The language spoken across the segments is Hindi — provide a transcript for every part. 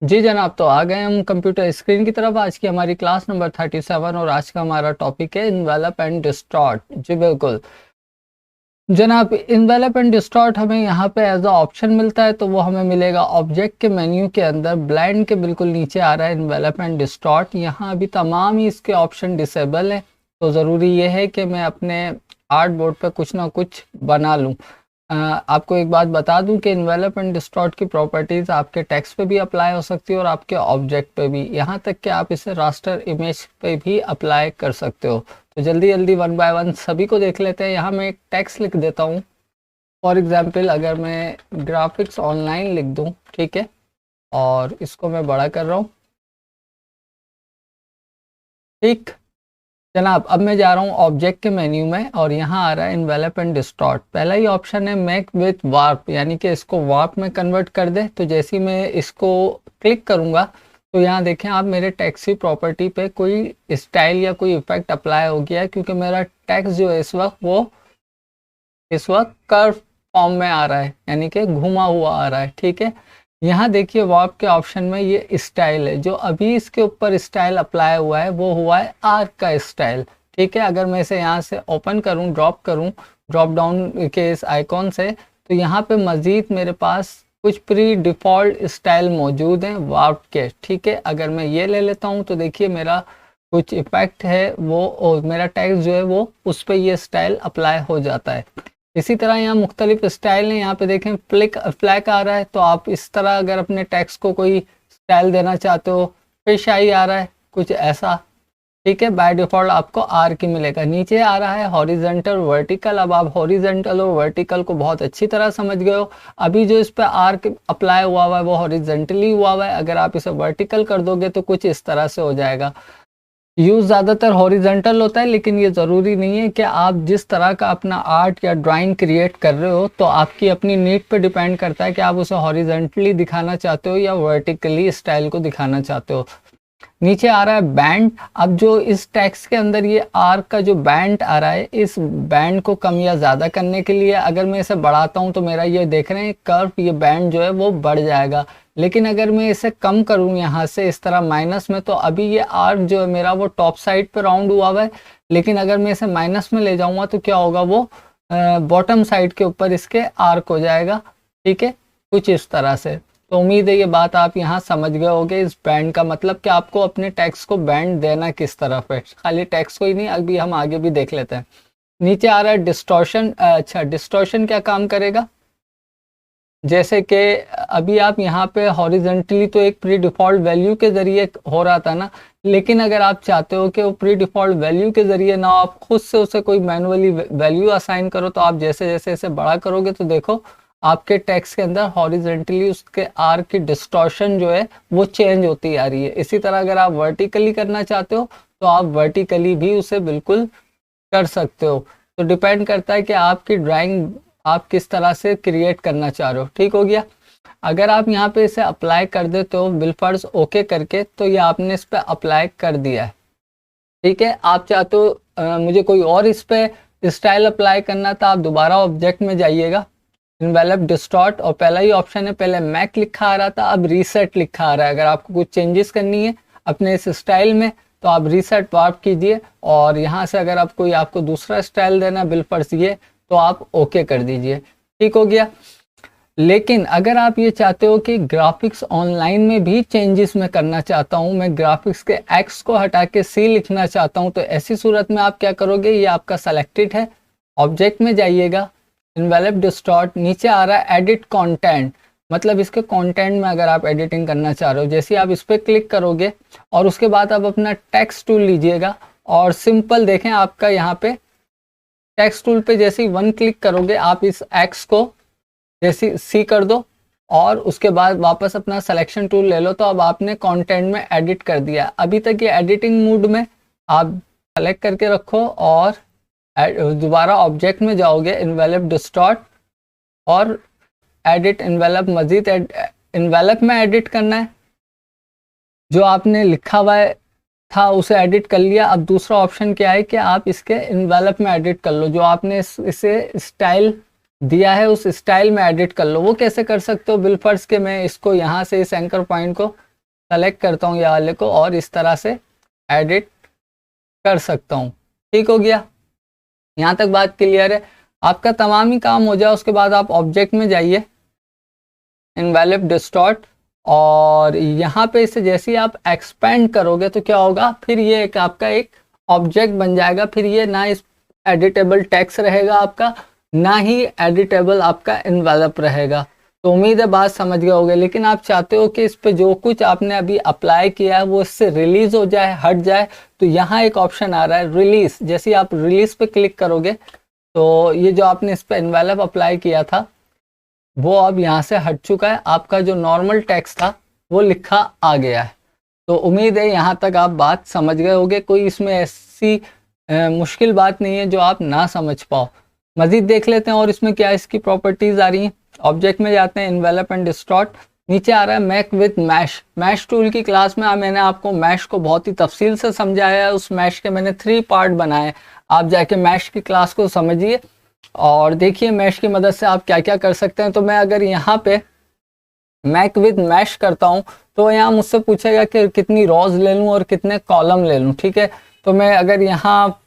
जी जनाब, तो आ गए हम कंप्यूटर स्क्रीन की तरफ। आज की हमारी क्लास नंबर 37 और आज का हमारा टॉपिक है इन्वेलप एंड डिस्टॉर्ट। जी बिल्कुल जनाब, इन्वेलप एंड डिस्टॉर्ट हमें यहाँ पे एज अ ऑप्शन मिलता है, तो वो हमें मिलेगा ऑब्जेक्ट के मेन्यू के अंदर ब्लेंड के बिल्कुल नीचे आ रहा है इन्वेलप एंड डिस्टॉर्ट। यहाँ अभी तमाम ही इसके ऑप्शन डिसेबल है, तो ज़रूरी ये है कि मैं अपने आर्ट बोर्ड पे कुछ ना कुछ बना लूँ। आपको एक बात बता दूं कि इन्वेलप एंड डिस्टॉर्ट की प्रॉपर्टीज़ आपके टेक्स्ट पे भी अप्लाई हो सकती है और आपके ऑब्जेक्ट पे भी, यहाँ तक कि आप इसे रास्टर इमेज पे भी अप्लाई कर सकते हो। तो जल्दी जल्दी वन बाय वन सभी को देख लेते हैं। यहाँ मैं एक टेक्स्ट लिख देता हूँ। फॉर एग्जांपल अगर मैं ग्राफिक्स ऑनलाइन लिख दूँ, ठीक है, और इसको मैं बड़ा कर रहा हूँ। ठीक जनाब, अब मैं जा रहा हूँ ऑब्जेक्ट के मेन्यू में और यहाँ आ रहा है इन्वेलप एंड डिस्टॉर्ट। पहला ही ऑप्शन है मेक विथ वार्प, यानी कि इसको वार्प में कन्वर्ट कर दे। तो जैसे ही मैं इसको क्लिक करूँगा तो यहाँ देखें आप, मेरे टेक्स्ट की प्रॉपर्टी पे कोई स्टाइल या कोई इफेक्ट अप्लाई हो गया है, क्योंकि मेरा टेक्स्ट जो है इस वक्त कर्व फॉर्म में आ रहा है, यानी कि घुमा हुआ आ रहा है। ठीक है, यहाँ देखिए वार्प के ऑप्शन में ये स्टाइल है, जो अभी इसके ऊपर स्टाइल अप्लाई हुआ है वो हुआ है आर्क का स्टाइल। ठीक है, अगर मैं इसे यहाँ से ओपन करूँ, ड्रॉप डाउन के इस आइकॉन से, तो यहाँ पे मज़ीद मेरे पास कुछ प्री डिफ़ॉल्ट स्टाइल मौजूद हैं वार्प के। ठीक है, अगर मैं ये ले लेता हूँ तो देखिए मेरा कुछ इफेक्ट है वो, और मेरा टेक्स्ट जो है वो उस पर ये स्टाइल अप्लाई हो जाता है। इसी तरह यहाँ मुख्तलिफ स्टाइल हैं। यहाँ पे देखें फ्लैक आ रहा है, तो आप इस तरह अगर अपने टेक्स्ट को कोई स्टाइल देना चाहते हो, फिश आई आ रहा है, कुछ ऐसा। ठीक है, बाय डिफ़ॉल्ट आपको आर्क ही मिलेगा। नीचे आ रहा है हॉरिजेंटल वर्टिकल। अब आप हॉरिजेंटल और वर्टिकल को बहुत अच्छी तरह समझ गए हो। अभी जो इस पर आर्क अप्लाई हुआ है वो हॉरिजेंटली हुआ है, अगर आप इसे वर्टिकल कर दोगे तो कुछ इस तरह से हो जाएगा। यूज़ ज़्यादातर हॉरिजेंटल होता है, लेकिन ये ज़रूरी नहीं है कि आप जिस तरह का अपना आर्ट या ड्राइंग क्रिएट कर रहे हो, तो आपकी अपनी नीड पे डिपेंड करता है कि आप उसे हॉरिजेंटली दिखाना चाहते हो या वर्टिकली स्टाइल को दिखाना चाहते हो। नीचे आ रहा है बैंड। अब जो इस टेक्स्ट के अंदर ये आर्क का जो बैंड आ रहा है, इस बैंड को कम या ज़्यादा करने के लिए अगर मैं इसे बढ़ाता हूँ तो मेरा ये देख रहे हैं कर्व, ये बैंड जो है वो बढ़ जाएगा। लेकिन अगर मैं इसे कम करूँ यहाँ से इस तरह माइनस में, तो अभी ये आर्क जो है मेरा वो टॉप साइड पे राउंड हुआ हुआ है, लेकिन अगर मैं इसे माइनस में ले जाऊँगा तो क्या होगा, वो बॉटम साइड के ऊपर इसके आर्क हो जाएगा। ठीक है, कुछ इस तरह से। तो उम्मीद है ये बात आप यहाँ समझ गए होंगे। इस बैंड का मतलब कि आपको अपने टेक्स्ट को बैंड देना किस तरफ है, खाली टेक्स्ट को ही नहीं, अभी हम आगे भी देख लेते हैं। नीचे आ रहा है डिस्टॉर्शन। अच्छा, डिस्टॉर्शन क्या काम करेगा, जैसे कि अभी आप यहाँ पे हॉरिजेंटली तो एक प्री डिफ़ॉल्ट वैल्यू के ज़रिए हो रहा था ना, लेकिन अगर आप चाहते हो कि वो प्री डिफ़ॉल्ट वैल्यू के ज़रिए ना, आप खुद से उसे कोई मैनुअली वैल्यू असाइन करो, तो आप जैसे जैसे इसे बड़ा करोगे तो देखो आपके टेक्स्ट के अंदर हॉरिजेंटली उसके आर्क की डिस्टॉर्शन जो है वो चेंज होती आ रही है। इसी तरह अगर आप वर्टिकली करना चाहते हो तो आप वर्टिकली भी उसे बिल्कुल कर सकते हो। तो डिपेंड करता है कि आपकी ड्राइंग आप किस तरह से क्रिएट करना चाह रहे हो। ठीक हो गया। अगर आप यहाँ पे इसे अप्लाई कर देते हो बिलफर्ज ओके करके, तो ये आपने इस पर अप्लाई कर दिया है। ठीक है, आप चाहते हो मुझे कोई और इस पर स्टाइल अप्लाई करना था, आप दोबारा ऑब्जेक्ट में जाइएगा, इन्वेलप डिस्टॉर्ट, और पहला ही ऑप्शन है, पहले मैक लिखा आ रहा था, अब रीसेट लिखा आ रहा है। अगर आपको कुछ चेंजेस करनी है अपने इस स्टाइल में तो आप रीसेट वार्प कीजिए, और यहाँ से अगर आप कोई आपको दूसरा स्टाइल देना बिलफर्ज ये, तो आप ओके कर दीजिए। ठीक हो गया। लेकिन अगर आप ये चाहते हो कि ग्राफिक्स ऑनलाइन में भी चेंजेस मैं करना चाहता हूँ, मैं ग्राफिक्स के एक्स को हटा के सी लिखना चाहता हूँ, तो ऐसी सूरत में आप क्या करोगे, ये आपका सेलेक्टेड है, ऑब्जेक्ट में जाइएगा, इन्वेलप डिस्टॉर्ट, नीचे आ रहा है एडिट कंटेंट, मतलब इसके कंटेंट में अगर आप एडिटिंग करना चाह रहे हो, जैसे आप इस पर क्लिक करोगे और उसके बाद आप अपना टेक्स्ट टूल लीजिएगा और सिंपल देखें आपका यहाँ पे टेक्स्ट टूल पे जैसे ही वन क्लिक करोगे, आप इस एक्स को जैसे सी कर दो और उसके बाद वापस अपना सिलेक्शन टूल ले लो, तो अब आपने कंटेंट में एडिट कर दिया। अभी तक ये एडिटिंग मोड में आप सेलेक्ट करके रखो और दोबारा ऑब्जेक्ट में जाओगे, इन्वेलप डिस्टॉर्ट और एडिट इन्वेलप, मजीद इन्वेलप में एडिट करना है, जो आपने लिखा हुआ था उसे एडिट कर लिया। अब दूसरा ऑप्शन क्या है कि आप इसके इन्वेलप में एडिट कर लो, जो आपने इसे स्टाइल दिया है उस स्टाइल में एडिट कर लो। वो कैसे कर सकते हो, बिलफर्ज के मैं इसको यहाँ से इस एंकर पॉइंट को सेलेक्ट करता हूँ ये वाले को और इस तरह से एडिट कर सकता हूँ। ठीक हो गया, यहाँ तक बात क्लियर है। आपका तमाम ही काम हो जाए उसके बाद आप ऑब्जेक्ट में जाइए, इनवेलप डिस्टॉर्ट, और यहाँ पे इसे जैसे ही आप एक्सपेंड करोगे तो क्या होगा, फिर ये एक आपका एक ऑब्जेक्ट बन जाएगा। फिर ये ना इस एडिटेबल टेक्स्ट रहेगा आपका, ना ही एडिटेबल आपका इनवेलप रहेगा। तो उम्मीद है बात समझ गए होगे। लेकिन आप चाहते हो कि इस पे जो कुछ आपने अभी अप्लाई किया है वो इससे रिलीज हो जाए, हट जाए, तो यहाँ एक ऑप्शन आ रहा है रिलीज। जैसे ही आप रिलीज पे क्लिक करोगे तो ये जो आपने इस पे इनवेलप अप्लाई किया था वो अब यहाँ से हट चुका है, आपका जो नॉर्मल टेक्स्ट था वो लिखा आ गया है। तो उम्मीद है यहाँ तक आप बात समझ गए होगे, कोई इसमें ऐसी मुश्किल बात नहीं है जो आप ना समझ पाओ। मजीद देख लेते हैं और इसमें क्या इसकी प्रॉपर्टीज आ रही हैं। ऑब्जेक्ट में जाते हैं, इनवेलप एंड डिस्टॉर्ट, नीचे आ रहा है make with mesh. Mesh tool की क्लास में मैंने आपको मैश को बहुत ही तफसील से समझाया है। उस मैश के मैंने 3 पार्ट बनाए, आप जाके मैश की क्लास को समझिए और देखिए मैश की मदद से आप क्या क्या कर सकते हैं। तो मैं अगर यहाँ पे मैक विद मैश करता हूँ तो यहाँ मुझसे पूछेगा कि कितनी रॉज ले लूँ और कितने कॉलम ले लूँ। ठीक है, तो मैं अगर यहाँ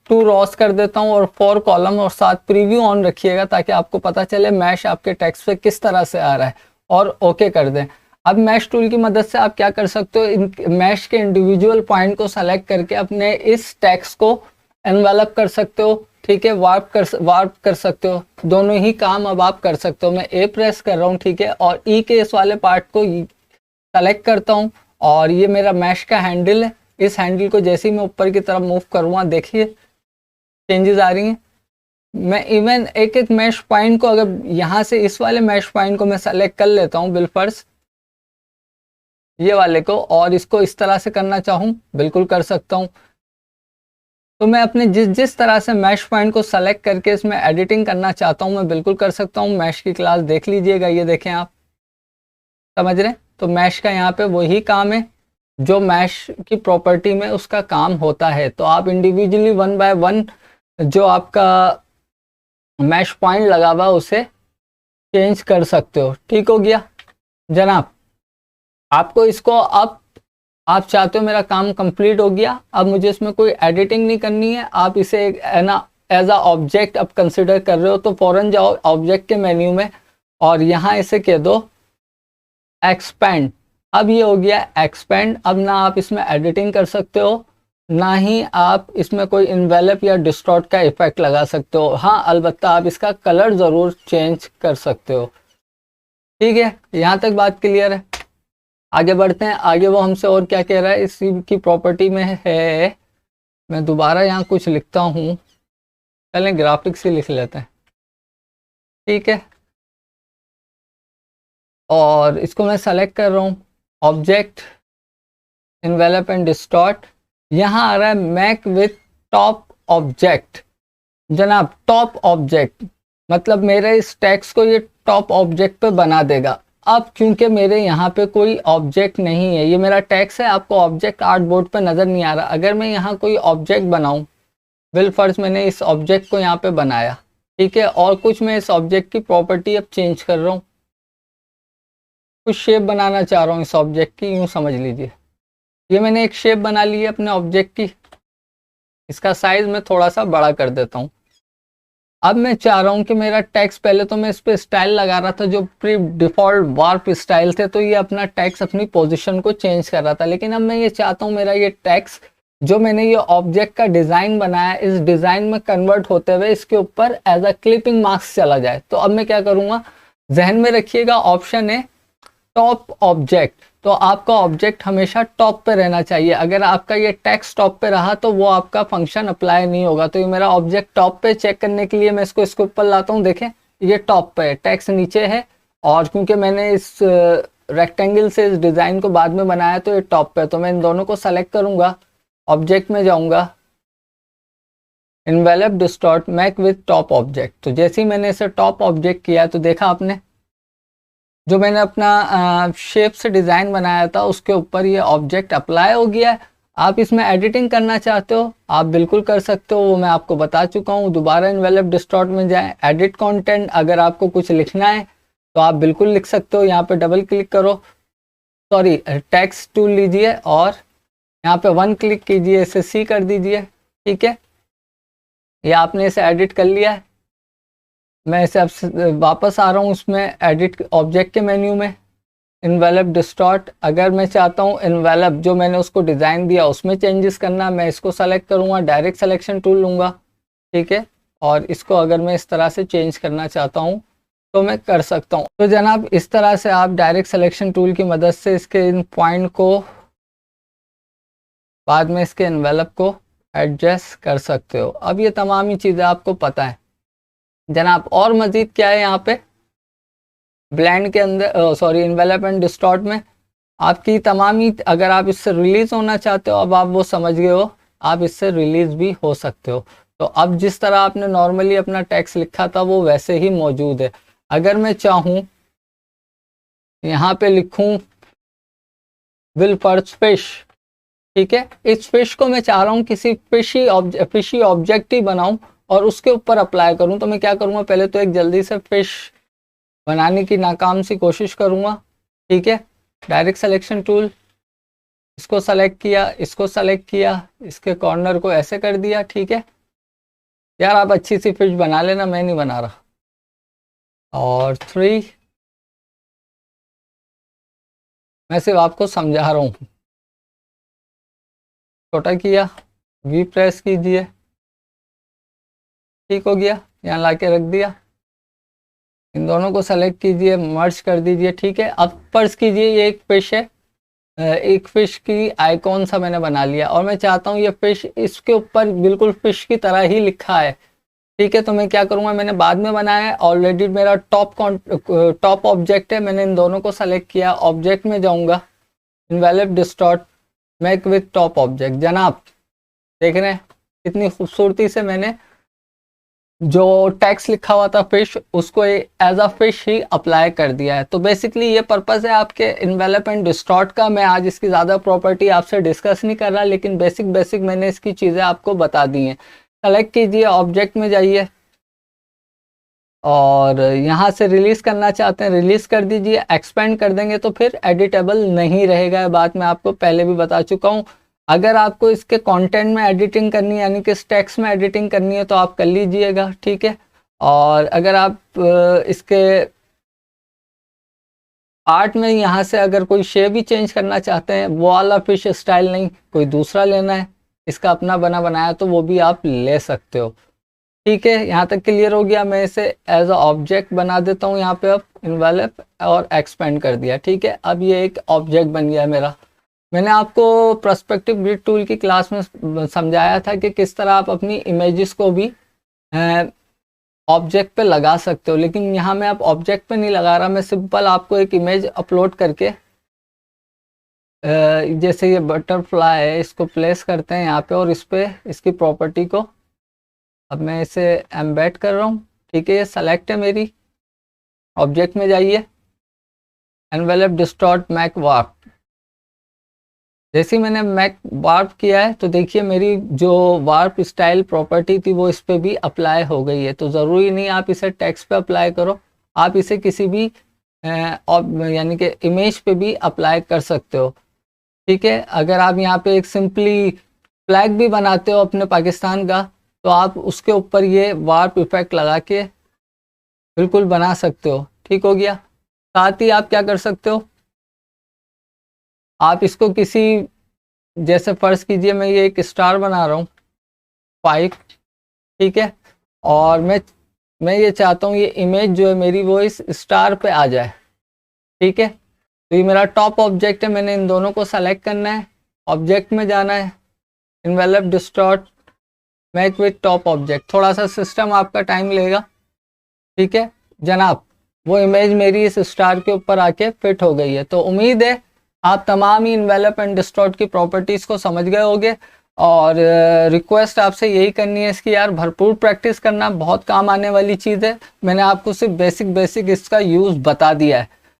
2 रॉज कर देता हूँ और 4 कॉलम और साथ प्रीव्यू ऑन रखिएगा ताकि आपको पता चले मैश आपके टेक्स्ट पे किस तरह से आ रहा है, और ओके कर दें। अब मैश टूल की मदद से आप क्या कर सकते हो, इन मैश के इंडिविजुअल पॉइंट को सेलेक्ट करके अपने इस टेक्स्ट को एनवेलप कर सकते हो। ठीक है, वार्प कर सकते हो, दोनों ही काम अब आप कर सकते हो। मैं ए प्रेस कर रहा हूँ, ठीक है, और ई के इस वाले पार्ट को सेलेक्ट करता हूँ और ये मेरा मैश का हैंडल है। इस हैंडल को जैसे ही मैं ऊपर की तरफ मूव करूँगा देखिए चेंजेस आ रही हैं। मैं इवन एक एक मैश पॉइंट को अगर यहाँ से इस वाले मैश पॉइंट को मैं सेलेक्ट कर लेता हूँ बिलफर्स ये वाले को, और इसको इस तरह से करना चाहूँ बिल्कुल कर सकता हूँ। तो मैं अपने जिस तरह से मैश पॉइंट को सेलेक्ट करके इसमें एडिटिंग करना चाहता हूँ मैं बिल्कुल कर सकता हूँ। मैश की क्लास देख लीजिएगा, ये देखें आप समझ रहे हैं। तो मैश का यहाँ पे वही काम है जो मैश की प्रॉपर्टी में उसका काम होता है। तो आप इंडिविजुअली 1 बाय 1 जो आपका मैश पॉइंट लगा हुआ उसे चेंज कर सकते हो। ठीक हो गया जनाब, आपको इसको अब आप चाहते हो मेरा काम कंप्लीट हो गया, अब मुझे इसमें कोई एडिटिंग नहीं करनी है, आप इसे ना एज अ ऑब्जेक्ट अब कंसिडर कर रहे हो तो फौरन जाओ ऑब्जेक्ट के मेन्यू में और यहाँ इसे कह दो एक्सपेंड। अब ये हो गया एक्सपेंड। अब ना आप इसमें एडिटिंग कर सकते हो ना ही आप इसमें कोई इन्वेलप या डिस्टॉर्ट का इफेक्ट लगा सकते हो। हाँ अलबत्ता आप इसका कलर ज़रूर चेंज कर सकते हो। ठीक है, यहाँ तक बात क्लियर है। आगे बढ़ते हैं, आगे वो हमसे और क्या कह रहा है इसी की प्रॉपर्टी में है। मैं दोबारा यहाँ कुछ लिखता हूँ, पहले ग्राफिक्स ही लिख लेते हैं। ठीक है, और इसको मैं सेलेक्ट कर रहा हूँ ऑब्जेक्ट, इन्वेलप एंड डिस्टॉर्ट। यहाँ आ रहा है मैक विथ टॉप ऑब्जेक्ट। जनाब टॉप ऑब्जेक्ट मतलब मेरे इस टेक्स्ट को ये टॉप ऑब्जेक्ट पे बना देगा। अब क्योंकि मेरे यहाँ पे कोई ऑब्जेक्ट नहीं है, ये मेरा टेक्स्ट है, आपको ऑब्जेक्ट आर्टबोर्ड पे नज़र नहीं आ रहा। अगर मैं यहाँ कोई ऑब्जेक्ट बनाऊँ, विल फर्स्ट मैंने इस ऑब्जेक्ट को यहाँ पे बनाया, ठीक है, और कुछ मैं इस ऑब्जेक्ट की प्रॉपर्टी अब चेंज कर रहा हूँ, कुछ शेप बनाना चाह रहा हूँ इस ऑब्जेक्ट की, यूँ समझ लीजिए। ये मैंने एक शेप बना ली है अपने ऑब्जेक्ट की, इसका साइज मैं थोड़ा सा बड़ा कर देता हूँ। अब मैं चाह रहा हूँ कि मेरा टेक्स्ट, पहले तो मैं इस पर स्टाइल लगा रहा था जो प्री डिफ़ॉल्ट वार्प स्टाइल थे, तो ये अपना टेक्स्ट अपनी पोजीशन को चेंज कर रहा था। लेकिन अब मैं ये चाहता हूँ मेरा ये टेक्स्ट जो मैंने ये ऑब्जेक्ट का डिज़ाइन बनाया, इस डिज़ाइन में कन्वर्ट होते हुए इसके ऊपर एज अ क्लिपिंग मार्क्स चला जाए। तो अब मैं क्या करूँगा, जहन में रखिएगा ऑप्शन है टॉप ऑब्जेक्ट। तो आपका ऑब्जेक्ट हमेशा टॉप पे रहना चाहिए। अगर आपका ये टेक्स्ट टॉप पे रहा तो वो आपका फंक्शन अप्लाई नहीं होगा। तो ये मेरा ऑब्जेक्ट टॉप पे चेक करने के लिए मैं इसके ऊपर लाता हूँ, देखें ये टॉप पे है, टेक्स्ट नीचे है, और क्योंकि मैंने इस रेक्टेंगल से इस डिज़ाइन को बाद में बनाया तो ये टॉप पे है। तो मैं इन दोनों को सेलेक्ट करूँगा, ऑब्जेक्ट में जाऊँगा, envelope distort make with top object. तो जैसे ही मैंने इसे टॉप ऑब्जेक्ट किया तो देखा आपने जो मैंने अपना शेप से डिज़ाइन बनाया था उसके ऊपर ये ऑब्जेक्ट अप्लाई हो गया है। आप इसमें एडिटिंग करना चाहते हो आप बिल्कुल कर सकते हो, वो मैं आपको बता चुका हूँ। दोबारा इन्वेलप डिस्टॉर्ट में जाएं, एडिट कंटेंट, अगर आपको कुछ लिखना है तो आप बिल्कुल लिख सकते हो। यहाँ पे डबल क्लिक करो तो सॉरी टेक्स्ट टूल लीजिए और यहाँ पे 1 क्लिक कीजिए, इसे सी कर दीजिए। ठीक है, ये आपने इसे एडिट कर लिया है। मैं इसे अब वापस आ रहा हूँ उसमें एडिट ऑब्जेक्ट के मेन्यू में, इन्वेलप डिस्टॉर्ट। अगर मैं चाहता हूँ इन्वेलप जो मैंने उसको डिज़ाइन दिया उसमें चेंजेस करना, मैं इसको सेलेक्ट करूँगा, डायरेक्ट सिलेक्शन टूल लूँगा। ठीक है, और इसको अगर मैं इस तरह से चेंज करना चाहता हूँ तो मैं कर सकता हूँ। तो जनाब इस तरह से आप डायरेक्ट सिलेक्शन टूल की मदद से इसके इन पॉइंट को बाद में इसके एनवेलप को एडजस्ट कर सकते हो। अब ये तमाम ही चीज़ें आपको पता है जनाब। और मज़ीद क्या है यहाँ पे ब्लेंड के अंदर, सॉरी एनवेलप एंड डिस्टॉर्ट में आपकी तमाम ही, अगर आप इससे रिलीज़ होना चाहते हो, अब आप वो समझ गए हो, आप इससे रिलीज़ भी हो सकते हो। तो अब जिस तरह आपने नॉर्मली अपना टेक्स्ट लिखा था वो वैसे ही मौजूद है। अगर मैं चाहूँ यहाँ पे लिखूँ विल पर्च फिश, ठीक है, इस फिश को मैं चाह रहा हूँ किसी फिशी ऑब्जेक्ट ही बनाऊँ और उसके ऊपर अप्लाई करूँ। तो मैं क्या करूँगा, पहले तो एक जल्दी से फिश बनाने की नाकाम सी कोशिश करूँगा। ठीक है, डायरेक्ट सिलेक्शन टूल, इसको सेलेक्ट किया, इसको सेलेक्ट किया, इसके कॉर्नर को ऐसे कर दिया। ठीक है यार, आप अच्छी सी फिश बना लेना, मैं नहीं बना रहा। और 3, मैं सिर्फ आपको समझा रहा हूँ। छोटा किया, वी प्रेस कीजिए, ठीक हो गया, यहाँ ला के रख दिया। इन दोनों को सेलेक्ट कीजिए, मर्ज कर दीजिए। ठीक है, अब फर्ज कीजिए ये एक फिश है, एक फिश की आइकॉन सा मैंने बना लिया और मैं चाहता हूँ ये फिश, इसके ऊपर बिल्कुल फिश की तरह ही लिखा है। ठीक है, तो मैं क्या करूँगा, मैंने बाद में बनाया है, ऑलरेडी मेरा टॉप ऑब्जेक्ट है। मैंने इन दोनों को सेलेक्ट किया, ऑब्जेक्ट में जाऊँगा, envelope distort, make with top object. जनाब देख रहे हैं कितनी खूबसूरती से मैंने जो टेक्स्ट लिखा हुआ था फिश, उसको एज अ फिश ही अप्लाई कर दिया है। तो बेसिकली ये पर्पस है आपके इन्वेलप एंड डिस्टॉर्ट का। मैं आज इसकी ज़्यादा प्रॉपर्टी आपसे डिस्कस नहीं कर रहा, लेकिन बेसिक मैंने इसकी चीज़ें आपको बता दी हैं। सेलेक्ट कीजिए, ऑब्जेक्ट में जाइए और यहाँ से रिलीज़ करना चाहते हैं रिलीज़ कर दीजिए। एक्सपेंड कर देंगे तो फिर एडिटेबल नहीं रहेगा, बात मैं आपको पहले भी बता चुका हूँ। अगर आपको इसके कंटेंट में एडिटिंग करनी है, यानी कि इस टेक्स्ट में एडिटिंग करनी है, तो आप कर लीजिएगा। ठीक है, और अगर आप इसके आर्ट में यहाँ से अगर कोई शेप भी चेंज करना चाहते हैं, वो वाला फिश स्टाइल नहीं, कोई दूसरा लेना है, इसका अपना बनाया, तो वो भी आप ले सकते हो। ठीक है, यहाँ तक क्लियर हो गया। मैं इसे एज अ ऑब्जेक्ट बना देता हूँ यहाँ पे, अब इन्वेलप और एक्सपेंड कर दिया। ठीक है, अब ये एक ऑब्जेक्ट बन गया मेरा। मैंने आपको पर्सपेक्टिव ग्रिड टूल की क्लास में समझाया था कि किस तरह आप अपनी इमेजेस को भी ऑब्जेक्ट पे लगा सकते हो, लेकिन यहाँ मैं आप ऑब्जेक्ट पे नहीं लगा रहा, मैं सिंपल आपको एक इमेज अपलोड करके, जैसे ये बटरफ्लाई है, इसको प्लेस करते हैं यहाँ पे और इस पे इसकी प्रॉपर्टी को अब मैं इसे एम्बेड कर रहा हूँ। ठीक है, ये सेलेक्ट है मेरी, ऑब्जेक्ट में जाइए, एनवेलप डिस्टॉर्ट मैक वार्प। जैसे ही मैंने मैक वार्प किया है तो देखिए मेरी जो वार्प स्टाइल प्रॉपर्टी थी वो इस पे भी अप्लाई हो गई है। तो ज़रूरी नहीं आप इसे टेक्स्ट पे अप्लाई करो, आप इसे किसी भी यानी कि इमेज पे भी अप्लाई कर सकते हो। ठीक है, अगर आप यहाँ पे एक सिंपली फ्लैग भी बनाते हो अपने पाकिस्तान का, तो आप उसके ऊपर ये वार्प इफेक्ट लगा के बिल्कुल बना सकते हो। ठीक हो गया। साथ ही आप क्या कर सकते हो, आप इसको किसी, जैसे फर्ज कीजिए मैं ये एक स्टार बना रहा हूँ 5, ठीक है, और मैं ये चाहता हूँ ये इमेज जो है मेरी वो इस स्टार पे आ जाए। ठीक है, तो ये मेरा टॉप ऑब्जेक्ट है, मैंने इन दोनों को सेलेक्ट करना है, ऑब्जेक्ट में जाना है, envelope distort make with top object. थोड़ा सा सिस्टम आपका टाइम लेगा। ठीक है जनाब, वो इमेज मेरी इस स्टार के ऊपर आके फिट हो गई है। तो उम्मीद है आप तमाम ही इन्वेलप एंड डिस्टॉर्ट की प्रॉपर्टीज़ को समझ गए होंगे। और रिक्वेस्ट आपसे यही करनी है इसकी, यार भरपूर प्रैक्टिस करना, बहुत काम आने वाली चीज़ है। मैंने आपको सिर्फ बेसिक इसका यूज़ बता दिया है।